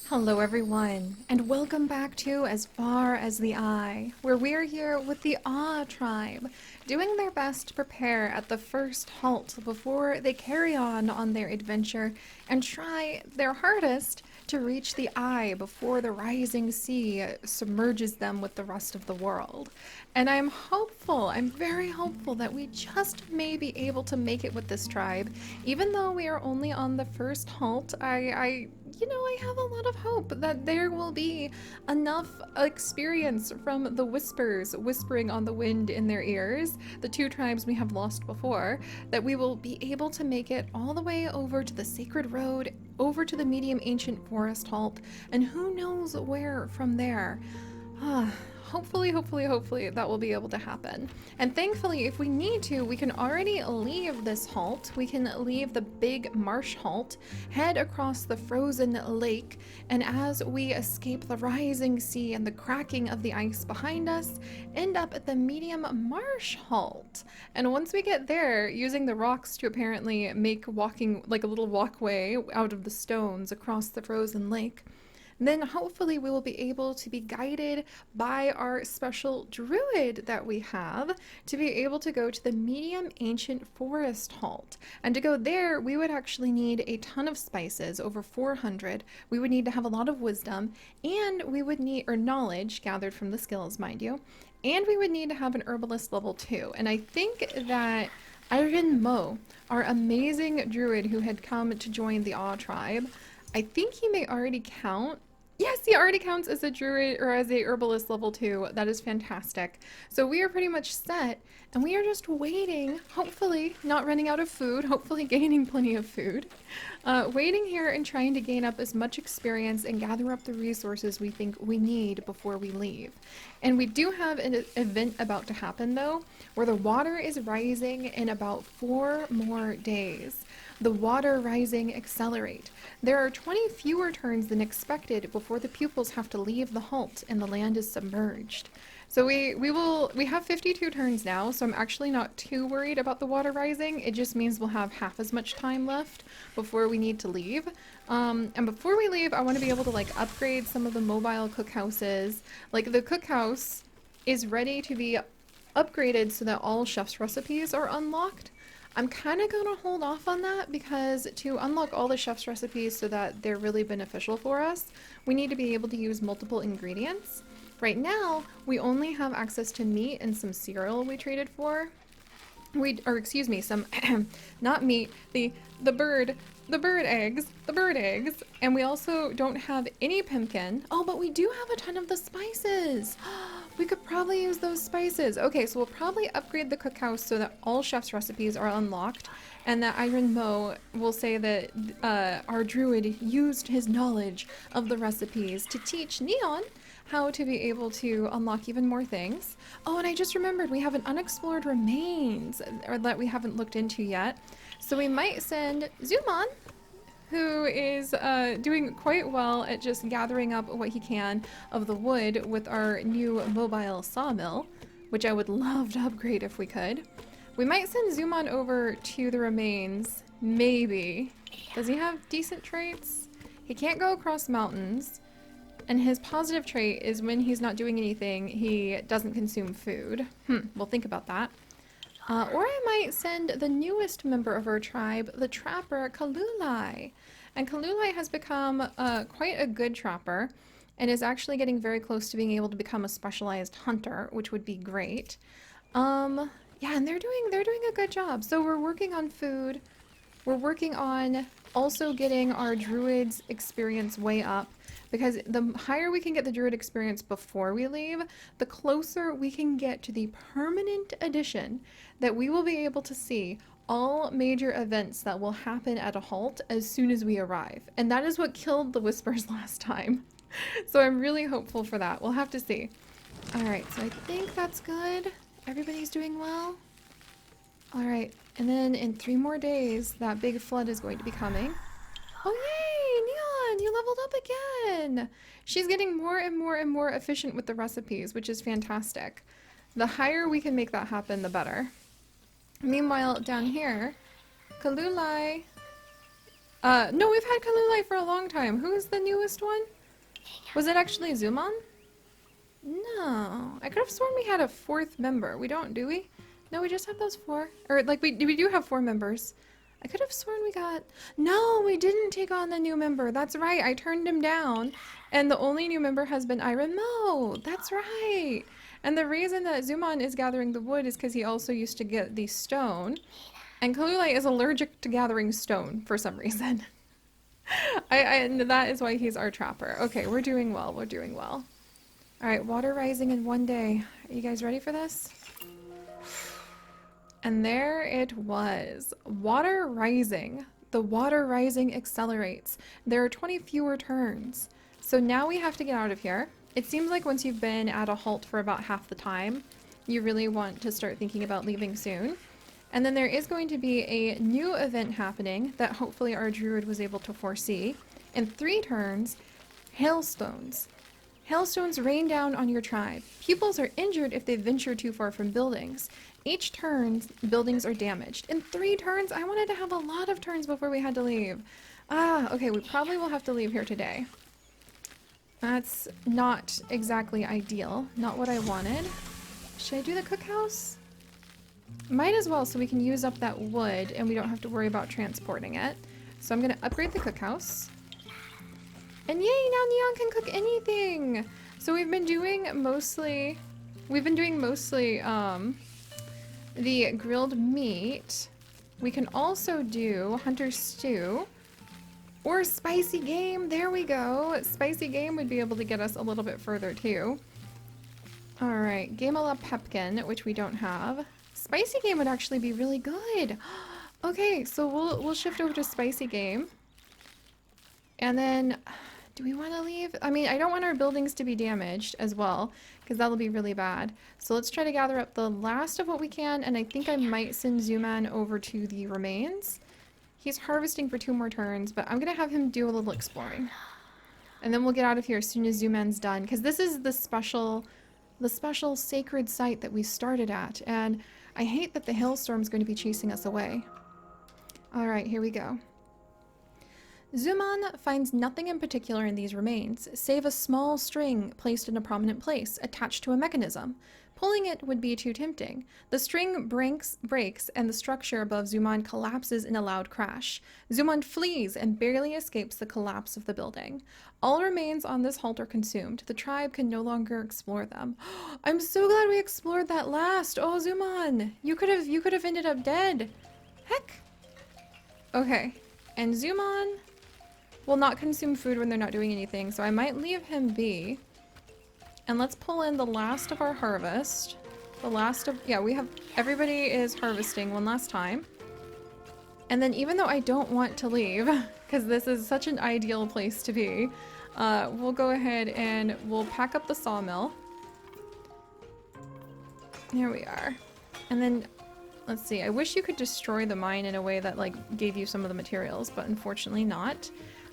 Hello everyone, and welcome back to As Far as the Eye, where we are here with the Ah tribe, doing their best to prepare at the first halt before they carry on their adventure and try their hardest to reach the eye before the rising sea submerges them with the rest of the world. And I'm hopeful, I'm very hopeful that we just may be able to make it with this tribe. Even though we are only on the first halt, I have a lot of hope that there will be enough experience from the whispers whispering on the wind in their ears, the two tribes we have lost before, that we will be able to make it all the way over to the sacred road, over to the medium ancient forest halt, and who knows where from there. Hopefully that will be able to happen. And thankfully, if we need to, we can already leave this halt. We can leave the big marsh halt, head across the frozen lake, and as we escape the rising sea and the cracking of the ice behind us, end up at the medium marsh halt. And once we get there, using the rocks to apparently make walking like a little walkway out of the stones across the frozen lake, then hopefully we will be able to be guided by our special druid that we have to be able to go to the medium ancient forest halt. And to go there, we would actually need a ton of spices, over 400. We would need to have a lot of wisdom, and we would need, or knowledge gathered from the skills, mind you, and we would need to have an herbalist level 2. And I think that Iron Mo, our amazing druid who had come to join the Awe tribe, I think he may already count. Yes, he already counts as a druid or as a herbalist level 2. That is fantastic. So we are pretty much set, and we are just waiting, hopefully not running out of food, hopefully gaining plenty of food, waiting here and trying to gain up as much experience and gather up the resources we think we need before we leave. And we do have an event about to happen though, where the water is rising in about 4 more days. The water rising accelerate. There are 20 fewer turns than expected before the pupils have to leave the halt and the land is submerged. So we have 52 turns now, so I'm actually not too worried about the water rising. It just means we'll have half as much time left before we need to leave. And before we leave, I want to be able to like upgrade some of the mobile cookhouses. Like the cookhouse is ready to be upgraded so that all chef's recipes are unlocked. I'm kind of going to hold off on that because to unlock all the chef's recipes so that they're really beneficial for us, we need to be able to use multiple ingredients. Right now, we only have access to meat and some cereal we traded for. Some, not meat, the bird eggs, and we also don't have any pumpkin. Oh, but we do have a ton of the spices. We could probably use those spices. Okay, so we'll probably upgrade the cookhouse so that all chef's recipes are unlocked, and that Iron Mo will say that our druid used his knowledge of the recipes to teach Neon how to be able to unlock even more things. Oh, and I just remembered we have an unexplored remains that we haven't looked into yet. So we might send Zumon, who is doing quite well at just gathering up what he can of the wood with our new mobile sawmill, which I would love to upgrade if we could. We might send Zumon over to the remains, maybe. Does he have decent traits? He can't go across mountains. And his positive trait is when he's not doing anything, he doesn't consume food. We'll think about that. Or I might send the newest member of our tribe, the trapper, Kalulai. And Kalulai has become quite a good trapper and is actually getting very close to being able to become a specialized hunter, which would be great. Yeah, and they're doing a good job. So we're working on food. We're working on also getting our druid's experience way up, because the higher we can get the druid experience before we leave, the closer we can get to the permanent addition that we will be able to see all major events that will happen at a halt as soon as we arrive. And that is what killed the whispers last time. So I'm really hopeful for that. We'll have to see. All right, so I think that's good. Everybody's doing well. All right, and then in 3 more days, that big flood is going to be coming. Oh, yay! Neon, you leveled up again! She's getting more and more efficient with the recipes, which is fantastic. The higher we can make that happen, the better. Meanwhile, down here, Kalulai... no, we've had Kalulai for a long time. Who is the newest one? Was it actually Zuman? No. I could have sworn we had a fourth member. We don't, do we? No, we just have those four. Or, like, we do have four members. I could have sworn we got... No, we didn't take on the new member. That's right. I turned him down. And the only new member has been Iron Mo. That's right. And the reason that Zuman is gathering the wood is because he also used to get the stone. And Kalulite is allergic to gathering stone for some reason. And that is why he's our trapper. Okay, we're doing well. We're doing well. Alright, water rising in 1 day. Are you guys ready for this? And there it was. Water rising. The water rising accelerates. There are 20 fewer turns. So now we have to get out of here. It seems like once you've been at a halt for about half the time, you really want to start thinking about leaving soon. And then there is going to be a new event happening that hopefully our druid was able to foresee. In 3 turns, hailstones. Hailstones rain down on your tribe. Pupils are injured if they venture too far from buildings. Each turn, buildings are damaged. In 3 turns, I wanted to have a lot of turns before we had to leave. Okay, we probably will have to leave here today. That's not exactly ideal. Not what I wanted. Should I do the cookhouse? Might as well, so we can use up that wood and we don't have to worry about transporting it. So I'm going to upgrade the cookhouse. And yay, now Neon can cook anything! So we've been doing mostly the grilled meat. We can also do hunter stew or spicy game. There we go. Spicy game would be able to get us a little bit further too. Alright, Gamela Pepkin, which we don't have. Spicy game would actually be really good. Okay, so we'll shift over to spicy game. And then, do we want to leave? I mean, I don't want our buildings to be damaged as well, because that'll be really bad. So let's try to gather up the last of what we can, and I think I might send Zuman over to the remains. He's harvesting for 2 more turns, but I'm going to have him do a little exploring. And then we'll get out of here as soon as Zuman's done, because this is the special sacred site that we started at, and I hate that the hailstorm's going to be chasing us away. Alright, here we go. Zuman finds nothing in particular in these remains, save a small string placed in a prominent place, attached to a mechanism. Pulling it would be too tempting. The string breaks and the structure above Zuman collapses in a loud crash. Zuman flees and barely escapes the collapse of the building. All remains on this halt are consumed. The tribe can no longer explore them. I'm so glad we explored that last. Oh, Zuman, you could have ended up dead. Heck. Okay, and Zuman will not consume food when they're not doing anything, so I might leave him be. And let's pull in the last of our harvest. Everybody is harvesting one last time. And then even though I don't want to leave, because this is such an ideal place to be, we'll go ahead and we'll pack up the sawmill. Here we are. And then, let's see, I wish you could destroy the mine in a way that like gave you some of the materials, but unfortunately not.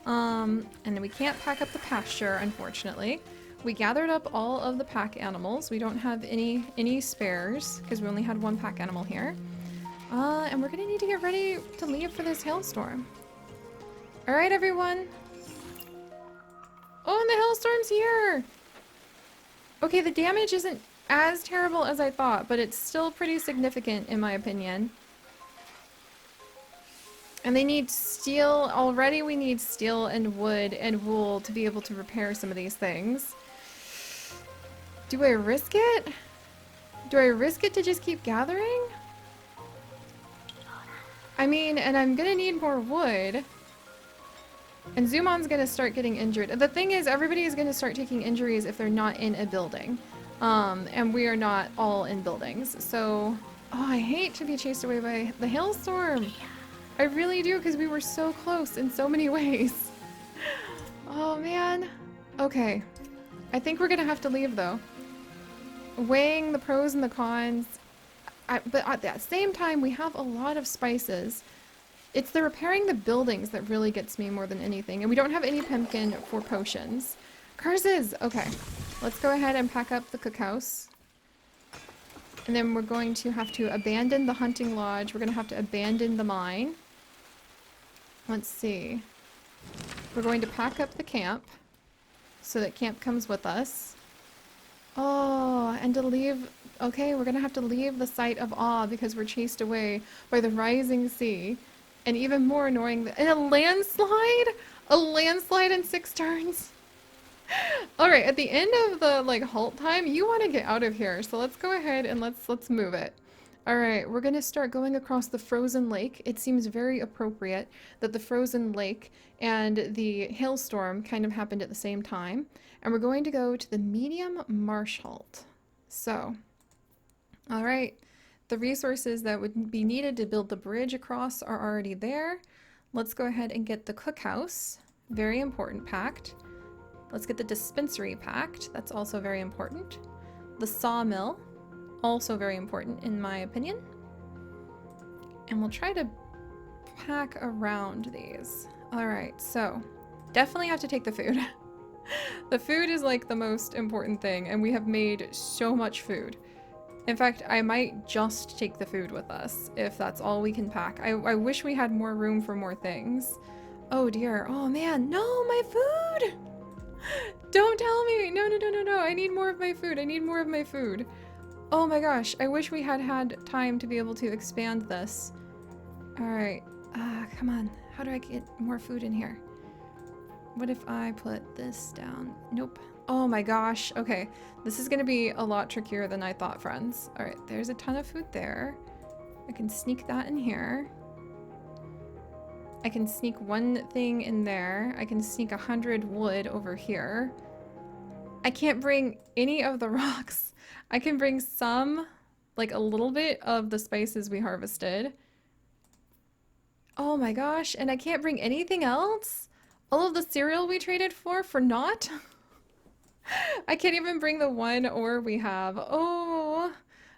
And then we can't pack up the pasture, unfortunately. We gathered up all of the pack animals. We don't have any spares because we only had 1 pack animal here. And we're gonna need to get ready to leave for this hailstorm. All right, everyone. Oh, and the hailstorm's here. Okay, the damage isn't as terrible as I thought, but it's still pretty significant in my opinion. And they need steel. Already we need steel and wood and wool to be able to repair some of these things. Do I risk it? Do I risk it to just keep gathering? I mean, and I'm gonna need more wood. And Zuman's gonna start getting injured. The thing is, everybody is gonna start taking injuries if they're not in a building. And we are not all in buildings. So, oh, I hate to be chased away by the hailstorm. I really do, because we were so close in so many ways. Oh, man. Okay. I think we're gonna have to leave, though. Weighing the pros and the cons. But at the same time, we have a lot of spices. It's the repairing the buildings that really gets me more than anything. And we don't have any pumpkin for potions. Curses! Okay. Let's go ahead and pack up the cookhouse. And then we're going to have to abandon the hunting lodge. We're going to have to abandon the mine. Let's see. We're going to pack up the camp. so that camp comes with us. Oh, and to leave... Okay, we're gonna have to leave the site of awe because we're chased away by the rising sea. And even more annoying... And a landslide? A landslide in 6 turns? Alright, at the end of the, like, halt time, you want to get out of here. So let's go ahead and let's move it. Alright, we're gonna start going across the frozen lake. It seems very appropriate that the frozen lake and the hailstorm kind of happened at the same time. And we're going to go to the medium marsh halt. So, alright, the resources that would be needed to build the bridge across are already there. Let's go ahead and get the cookhouse, very important, packed. Let's get the dispensary packed, that's also very important. The sawmill, also very important in my opinion. And we'll try to pack around these. Alright, so definitely have to take the food. The food is like the most important thing, and we have made so much food. In fact, I might just take the food with us if that's all we can pack. I wish we had more room for more things. Oh dear, oh man, no, my food! Don't tell me! No, no, no, no, no, I need more of my food, I need more of my food. Oh my gosh, I wish we had had time to be able to expand this. Alright, come on, how do I get more food in here? What if I put this down? Nope. Oh my gosh, okay. This is gonna be a lot trickier than I thought, friends. Alright, there's a ton of food there. I can sneak that in here. I can sneak one thing in there. I can sneak 100 wood over here. I can't bring any of the rocks. I can bring some, like a little bit of the spices we harvested. Oh my gosh, and I can't bring anything else? All of the cereal we traded for naught? I can't even bring the one ore we have. Oh,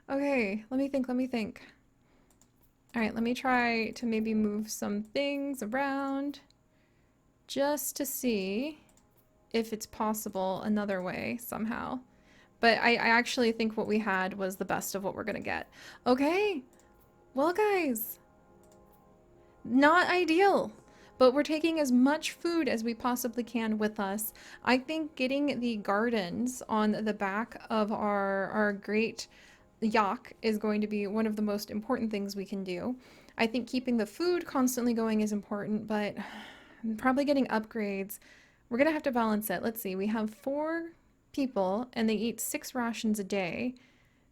okay, let me think, let me think. All right, let me try to maybe move some things around just to see if it's possible another way somehow. But I actually think what we had was the best of what we're gonna get. Okay, well guys, not ideal, but we're taking as much food as we possibly can with us. I think getting the gardens on the back of our great yak is going to be one of the most important things we can do. I think keeping the food constantly going is important, but probably getting upgrades. We're gonna have to balance it. Let's see, we have 4 people and they eat 6 rations a day.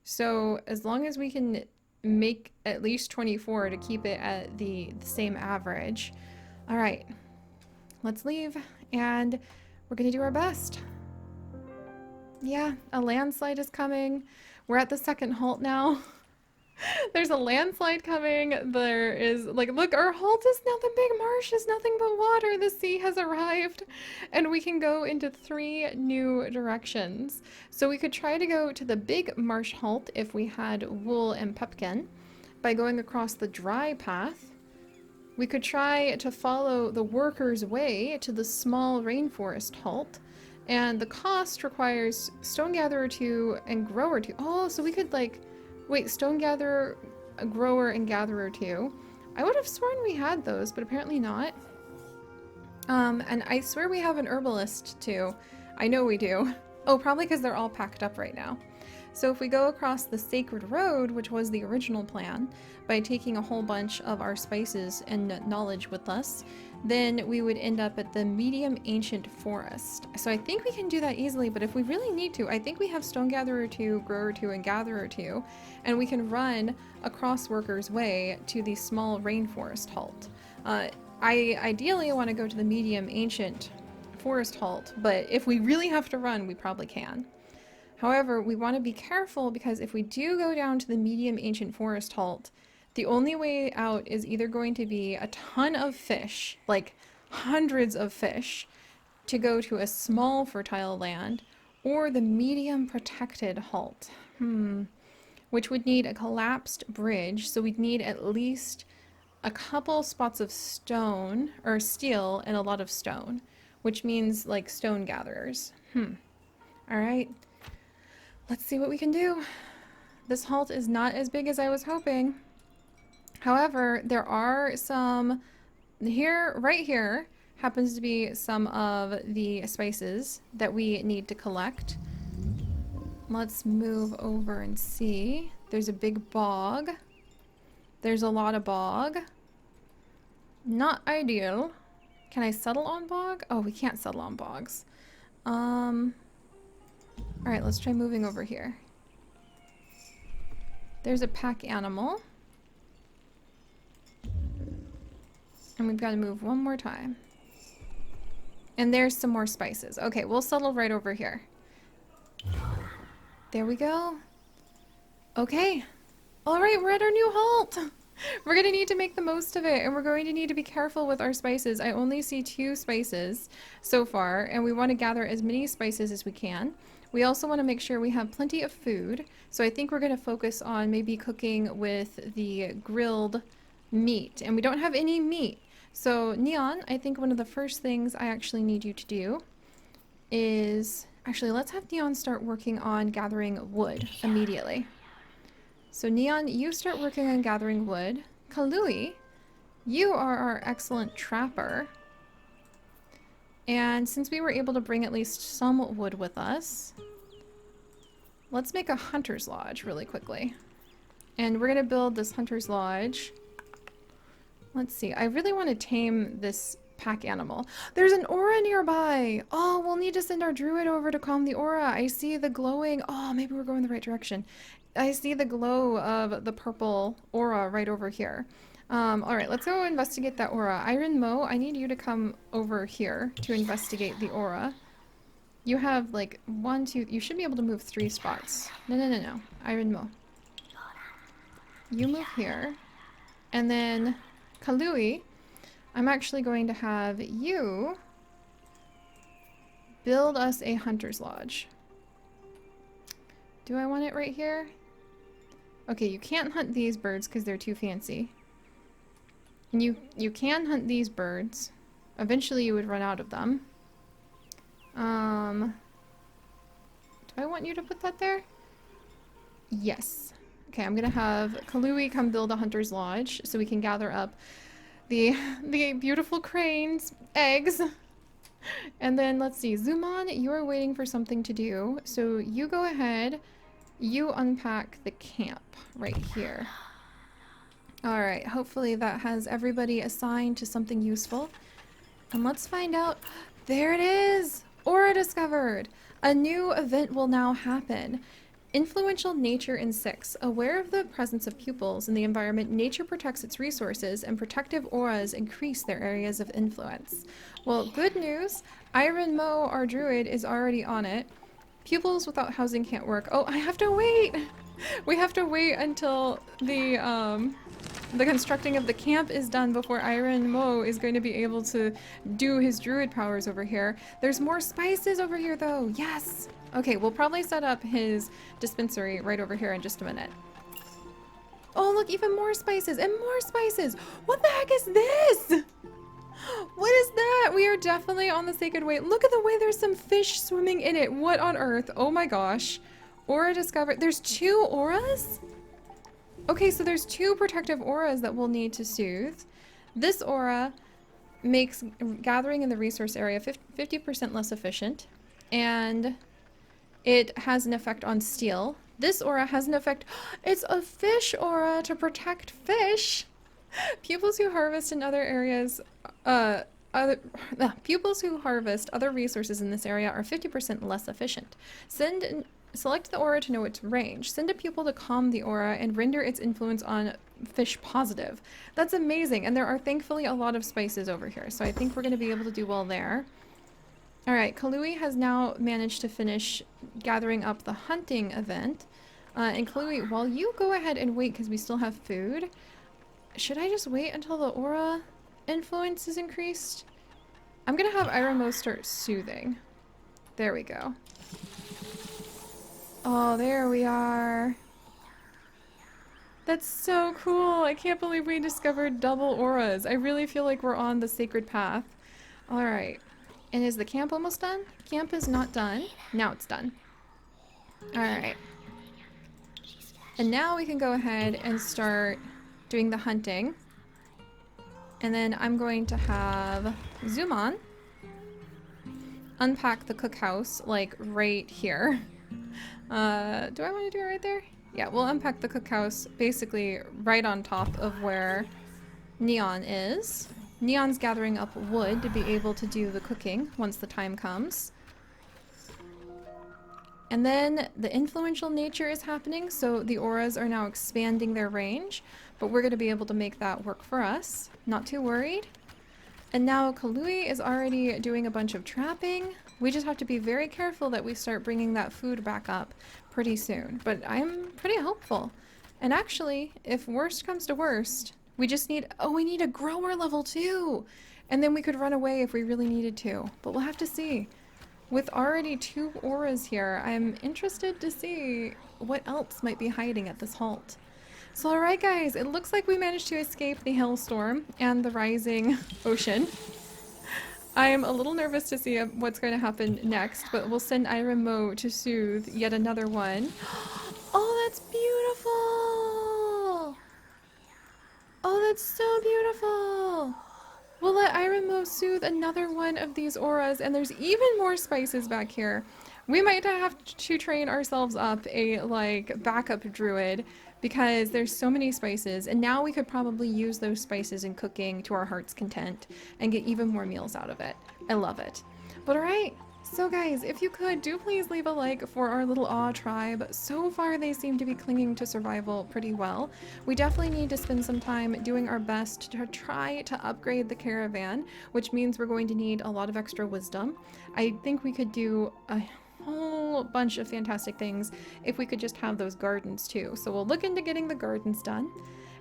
So as long as we can make at least 24 to keep it at the same average. All right, let's leave and we're gonna do our best. Yeah, a landslide is coming. We're at the second halt now. There's a landslide coming. There is, like, look, our halt is now, the big marsh is nothing but water. The sea has arrived and we can go into 3 new directions. So we could try to go to the big marsh halt if we had wool and pepkin by going across the dry path. We could try to follow the worker's way to the small rainforest halt. And the cost requires stone gatherer 2 and grower 2. Oh, so we could like, wait, stone gatherer, a grower, and gatherer 2. I would have sworn we had those, but apparently not. And I swear we have an herbalist too. I know we do. Oh, probably because they're all packed up right now. So if we go across the sacred road, which was the original plan, by taking a whole bunch of our spices and knowledge with us, then we would end up at the medium ancient forest. So I think we can do that easily, but if we really need to, I think we have stone gatherer 2, grower 2, and gatherer 2, and we can run across Worker's Way to the small rainforest halt. I ideally want to go to the medium ancient forest halt, but if we really have to run, we probably can. However, we want to be careful because if we do go down to the medium ancient forest halt, the only way out is either going to be a ton of fish, like hundreds of fish, to go to a small fertile land, or the medium protected halt, which would need a collapsed bridge, so we'd need at least a couple spots of stone, or steel, and a lot of stone, which means like stone gatherers. Alright, let's see what we can do. This halt is not as big as I was hoping. However, there are some here, right here, happens to be some of the spices that we need to collect. Let's move over and see. There's a big bog. There's a lot of bog. Not ideal. Can I settle on bog? Oh, we can't settle on bogs. Alright, let's try moving over here. There's a pack animal. And we've got to move one more time. And there's some more spices. Okay, we'll settle right over here. There we go. Okay. Alright, we're at our new halt! We're going to need to make the most of it, and we're going to need to be careful with our spices. I only see 2 spices so far, and we want to gather as many spices as we can. We also want to make sure we have plenty of food, so I think we're going to focus on maybe cooking with the grilled meat, and we don't have any meat. So Neon, I think one of the first things I actually need you to do is... Actually, let's have Neon start working on gathering wood immediately. So Neon, you start working on gathering wood. Kalui, you are our excellent trapper. And since we were able to bring at least some wood with us, let's make a hunter's lodge really quickly. And we're gonna build this hunter's lodge. Let's see, I really want to tame this pack animal. There's an aura nearby! Oh, we'll need to send our druid over to calm the aura. I see the glowing... Oh, maybe we're going the right direction. I see the glow of the purple aura right over here. Alright, let's go investigate that aura. Iron Mo, I need you to come over here to investigate the aura. You have like 1, 2... You should be able to move 3 spots. No. Iron Mo. You move here. And then... Kalui, I'm actually going to have you build us a hunter's lodge. Do I want it right here? Okay, you can't hunt these birds because they're too fancy. And you can hunt these birds. Eventually you would run out of them. Do I want you to put that there? Yes. Okay, I'm gonna have Kalui come build a hunter's lodge so we can gather up the beautiful crane's eggs. And then let's see, Zuman, you are waiting for something to do. So you go ahead, you unpack the camp right here. Alright, hopefully that has everybody assigned to something useful. And let's find out. There it is! Aura discovered! A new event will now happen. Influential nature in 6. Aware of the presence of pupils in the environment, nature protects its resources and protective auras increase their areas of influence. Well, good news. Iron Mo, our druid, is already on it. Pupils without housing can't work. Oh, I have to wait! We have to wait until the constructing of the camp is done before Iron Mo is going to be able to do his druid powers over here. There's more spices over here though. Yes! Okay, we'll probably set up his dispensary right over here in just a minute. Oh, look, even more spices and more spices! What the heck is this? What is that? We are definitely on the Sacred Way. Look at the way there's some fish swimming in it. What on earth? Oh my gosh. Aura discovered. There's 2 auras? Okay, so there's 2 protective auras that we'll need to soothe. This aura makes gathering in the resource area 50% less efficient, and it has an effect on steel. This aura has an effect. It's a fish aura to protect fish. Pupils who harvest in other areas, pupils who harvest other resources in this area are 50% less efficient. Select the aura to know its range. Send a pupil to calm the aura and render its influence on fish positive. That's amazing, and there are thankfully a lot of spices over here, so I think we're going to be able to do well there. Alright, Kalui has now managed to finish gathering up the hunting event. And Kalui, while you go ahead and wait because we still have food, should I just wait until the aura influence is increased? I'm going to have Iramo start soothing. There we go. Oh, there we are. That's so cool. I can't believe we discovered double auras. I really feel like we're on the sacred path. Alright. And is the camp almost done? Camp is not done. Now it's done. Alright. And now we can go ahead and start doing the hunting. And then I'm going to have zoom on, unpack the cookhouse like right here. Do I want to do it right there? Yeah, we'll unpack the cookhouse basically right on top of where Neon is. Neon's gathering up wood to be able to do the cooking once the time comes. And then the influential nature is happening, so the auras are now expanding their range, but we're going to be able to make that work for us. Not too worried. And now Kalui is already doing a bunch of trapping. We just have to be very careful that we start bringing that food back up pretty soon. But I'm pretty hopeful. And actually, if worst comes to worst, we just need... Oh, we need a grower level 2! And then we could run away if we really needed to. But we'll have to see. With already 2 auras here, I'm interested to see what else might be hiding at this halt. So alright guys, it looks like we managed to escape the hailstorm and the rising ocean. I'm a little nervous to see what's going to happen next, but we'll send Iramo to soothe yet another one. Oh, that's beautiful! Oh, that's so beautiful! We'll let Iramo soothe another one of these auras, and there's even more spices back here. We might have to train ourselves up a, like, backup druid because there's so many spices, and now we could probably use those spices in cooking to our heart's content and get even more meals out of it. I love it. But alright, so guys, if you could, do please leave a like for our little Awe tribe. So far, they seem to be clinging to survival pretty well. We definitely need to spend some time doing our best to try to upgrade the caravan, which means we're going to need a lot of extra wisdom. I think we could do a whole bunch of fantastic things if we could just have those gardens too. So we'll look into getting the gardens done.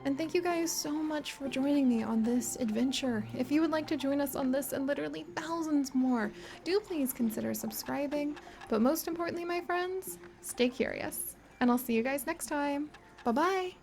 And thank you guys so much for joining me on this adventure. If you would like to join us on this and literally thousands more, do please consider subscribing. But most importantly, my friends, stay curious. And I'll see you guys next time. Bye-bye!